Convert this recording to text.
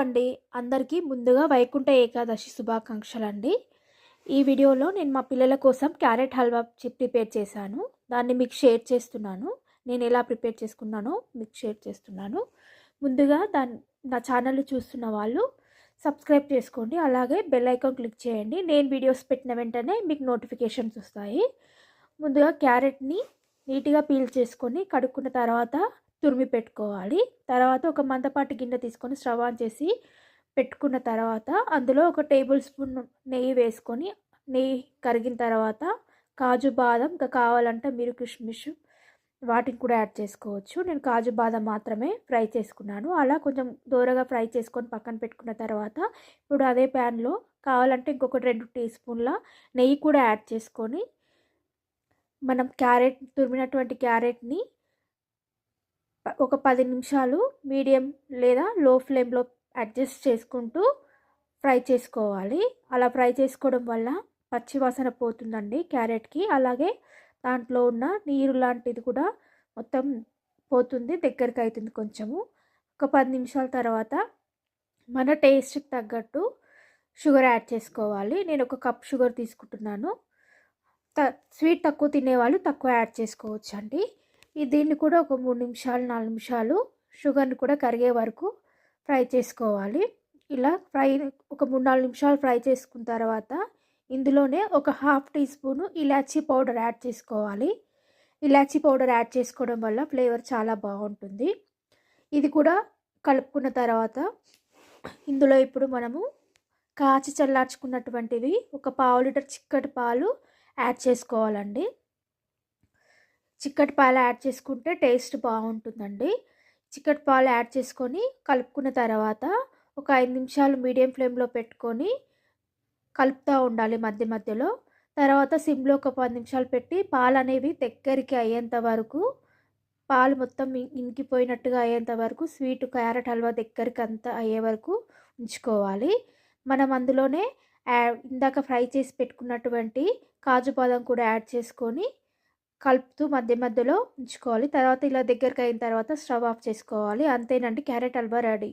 అండి. అందరికీ ముందుగా వైకుంఠ ఏకాదశి శుభాకాంక్షలండి. ఈ వీడియోలో నేను మా పిల్లల కోసం క్యారెట్ హల్వా ప్రిపేర్ చేశాను. దాన్ని మీకు షేర్ చేస్తున్నాను. నేను ఎలా ప్రిపేర్ చేసుకున్నానో మీకు షేర్ చేస్తున్నాను. ముందుగా నా ఛానల్ చూస్తున్న వాళ్ళు సబ్స్క్రైబ్ చేసుకోండి. అలాగే బెల్ ఐకాన్ క్లిక్ చేయండి. నేను వీడియోస్ పెట్టిన వెంటనే మీకు నోటిఫికేషన్స్ వస్తాయి. ముందుగా క్యారెట్ని నీట్గా పీల్ చేసుకొని కడుక్కున్న తర్వాత తురిమి పెట్టుకోవాలి. తర్వాత ఒక మందపాటి గిన్నె తీసుకొని స్టవ్ ఆన్ చేసి పెట్టుకున్న తర్వాత అందులో ఒక టేబుల్ స్పూన్ నెయ్యి వేసుకొని, నెయ్యి కరిగిన తర్వాత కాజు బాదం, ఇంకా కావాలంటే మీరు కిష్మిష్ వాటిని కూడా యాడ్ చేసుకోవచ్చు. నేను కాజు బాదం మాత్రమే ఫ్రై చేసుకున్నాను. అలా కొంచెం దూరగా ఫ్రై చేసుకొని పక్కన పెట్టుకున్న తర్వాత ఇప్పుడు అదే ప్యాన్లో కావాలంటే ఇంకొక 2 టీ స్పూన్ల నెయ్యి కూడా యాడ్ చేసుకొని, మనం తురిమినటువంటి క్యారెట్ని ఒక 10 నిమిషాలు మీడియం లేదా లో ఫ్లేమ్లో అడ్జస్ట్ చేసుకుంటూ ఫ్రై చేసుకోవాలి. అలా ఫ్రై చేసుకోవడం వల్ల పచ్చి వాసన పోతుందండి క్యారెట్కి. అలాగే దాంట్లో ఉన్న నీరు లాంటిది కూడా మొత్తం పోతుంది, దగ్గరికి అవుతుంది కొంచెము. ఒక 10 నిమిషాల తర్వాత మన టేస్ట్కి తగ్గట్టు షుగర్ యాడ్ చేసుకోవాలి. నేను ఒక కప్ షుగర్ తీసుకుంటున్నాను. స్వీట్ తక్కువ తినేవాళ్ళు తక్కువ యాడ్ చేసుకోవచ్చు అండి. దీన్ని కూడా ఒక 3 నిమిషాలు 4 నిమిషాలు షుగర్ని కూడా కరిగే వరకు ఫ్రై చేసుకోవాలి. ఇలా ఒక 3-4 నిమిషాలు ఫ్రై చేసుకున్న తర్వాత ఇందులోనే ఒక హాఫ్ టీ స్పూను ఇలాచీ పౌడర్ యాడ్ చేసుకోవాలి. ఇలాచీ పౌడర్ యాడ్ చేసుకోవడం వల్ల ఫ్లేవర్ చాలా బాగుంటుంది. ఇది కూడా కలుపుకున్న తర్వాత ఇందులో ఇప్పుడు మనము కాచి చల్లార్చుకున్నటువంటివి ఒక 1/2 లీటర్ చిక్కటి పాలు యాడ్ చేసుకోవాలండి. చిక్కటి పాలు యాడ్ చేసుకుంటే టేస్ట్ బాగుంటుందండి. చిక్కటి పాలు యాడ్ చేసుకొని కలుపుకున్న తర్వాత ఒక 5 నిమిషాలు మీడియం ఫ్లేమ్లో పెట్టుకొని కలుపుతూ ఉండాలి మధ్య మధ్యలో. తర్వాత సిమ్లో ఒక 10 నిమిషాలు పెట్టి పాలు అనేవి దగ్గరికి అయ్యేంత వరకు, పాలు మొత్తం ఇంకిపోయినట్టుగా అయ్యేంత వరకు, స్వీట్ క్యారెట్ హల్వా దగ్గరికి అంతా అయ్యే వరకు ఉంచుకోవాలి. మనం అందులోనే ఇందాక ఫ్రై చేసి పెట్టుకున్నటువంటి కాజు బాదం కూడా యాడ్ చేసుకొని కలుపుతూ మధ్య మధ్యలో ఉంచుకోవాలి. తర్వాత ఇలా దగ్గరికి అయిన తర్వాత స్టవ్ ఆఫ్ చేసుకోవాలి. అంతేనండి, క్యారెట్ హల్వా రెడీ.